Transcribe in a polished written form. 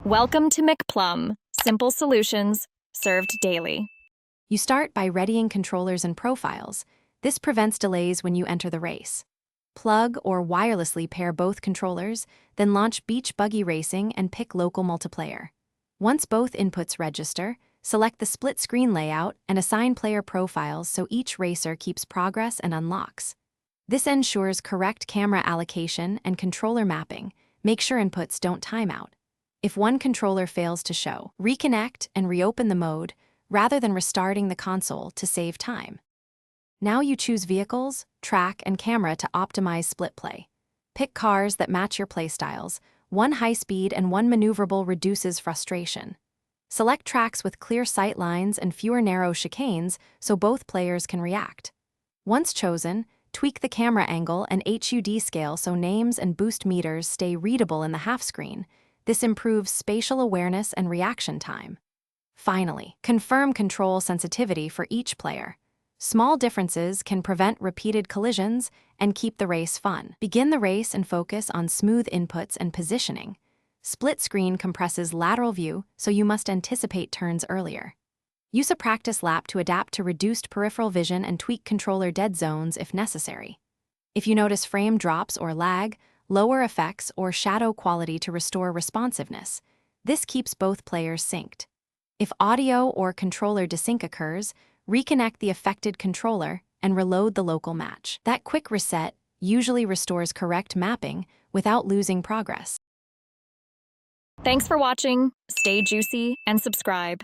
Welcome to McPlum, simple solutions served daily. You start by readying controllers and profiles. This prevents delays when you enter the race. Plug or wirelessly pair both controllers, then launch Beach Buggy Racing and pick local multiplayer. Once both inputs register, select the split screen layout and assign player profiles so each racer keeps progress and unlocks. This ensures correct camera allocation and controller mapping. Make sure inputs don't time out. If one controller fails to show, reconnect and reopen the mode rather than restarting the console to save time. Now you choose vehicles, track, and camera to optimize split play. Pick cars that match your playstyles. One high-speed and one maneuverable reduces frustration. Select tracks with clear sight lines and fewer narrow chicanes so both players can react. Once chosen, tweak the camera angle and HUD scale so names and boost meters stay readable in the half-screen. This improves spatial awareness and reaction time. Finally, confirm control sensitivity for each player. Small differences can prevent repeated collisions and keep the race fun. Begin the race and focus on smooth inputs and positioning. Split screen compresses lateral view, so you must anticipate turns earlier. Use a practice lap to adapt to reduced peripheral vision and tweak controller dead zones if necessary. If you notice frame drops or lag, lower effects or shadow quality to restore responsiveness. This keeps both players synced. If audio or controller desync occurs, reconnect the affected controller and reload the local match. That quick reset usually restores correct mapping without losing progress. Thanks for watching. Stay juicy and subscribe.